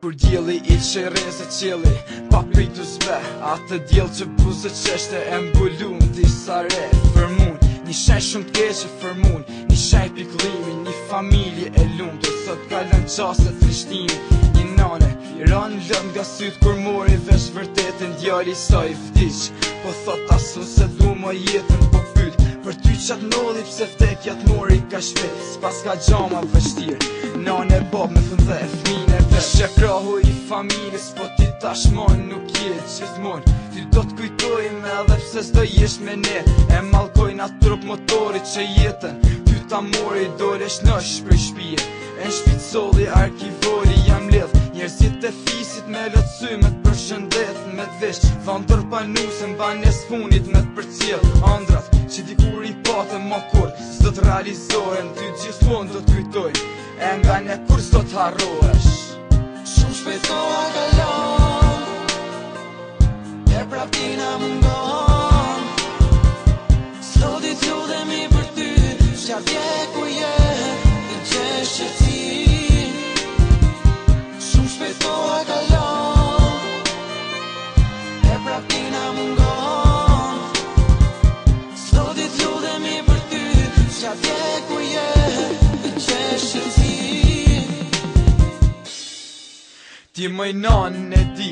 Kur djeli i që reze qeli pa pritu zbe, atë djel që buzë qeshte e mbulun disa re. Fërmun, një shenj shumë t'keqe fërmun, një shenj piklimi, një familje e lumë. Sot kalën qaset frishtimi, një nane i ranë lëm nga syt kur mori vesh vërtetin djali sa i vdiq. Po thot asu se du më jetën, po pyt për ty qatë nodhi pse vdekja t'mori ka shpet. S'pas ka gjama vështir, nane bob me thën dhe e fmine vesh. Që krahu i familjes, po ti tashmon nuk jetë gjithmon. Ty do t'kujtojme edhe pse s'do jesh me ne, e malkojna trup motorit që jetën ty ta mori dolesh nësh prej shpije. E në shpicoli arkivori jam ledh, njerëzit e fisit me lotësyme t'përshëndet me t'vesh. Than tërpanuse m'banes funit me t'përcjell andrat që dikur i pate ma kur s'do t'realizohen, ty gjithmon do t'kujtojnë, e nga ne kur s'do t'harrohesh. Shumë shpejtoha kalon, e praptina mungon. S'do t'i t'ludhemi për ty, s'ja vje ku je, i gjesh që ti. Shumë shpejtoha kalon, e praptina mungon. S'do t'i t'ludhemi për ty, s'ja vje ku je, i gjesh që ti. Ti mëj nanë e di,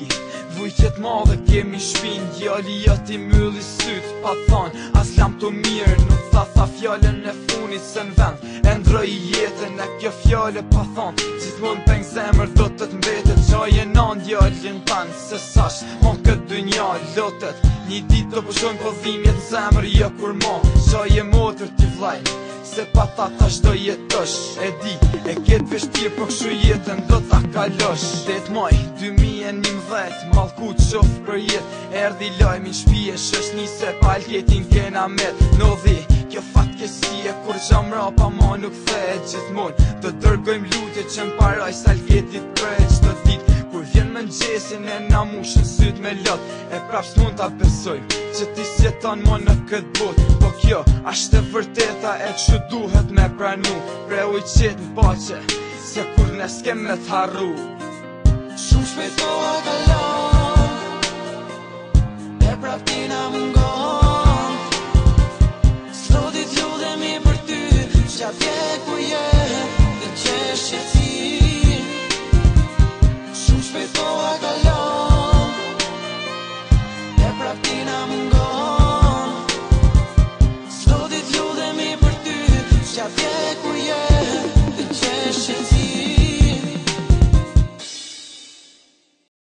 vujtjet madhe kemi shpin, djali jët i mylli syt, pa than, as lam të mirë, nuk tha fjallën e funit se në vend, e ndroj jetën e kjo fjallë pa than, gjithmon për në zemër do të t'mbetet, qaj e nan djallin tanë, se sash, mon këtë dynja lotet, një dit të pushojnë po dhimjet në zemër, jo kur ma, qaj e motër t'i vlajnë, se pa ta tash do jetosh, e di, e ketë vështirë po kshu jetën do ta kalosh. 8 maj 2011, mallku qof për jet, erdi lajmi n'shpije, shoshni se paljetin kena met. Nodhi, kjo fatkesie kur gjamra pa ma nuk thehet gjithmon, do dërgojmë lutje që m'paraj salketit prej qdo dit. Kur vjen mëngjesin e na mushën syt me lot, e prap s'mund ta besojmë që ti s'jeton mo në këtë bot. Po kjo ashtë e vërteta e që duhet me pranu, preu i qetë n'pace, se kur ne s'kem me t'harru. Shumë shpejtoha kalon, e praptina mungon.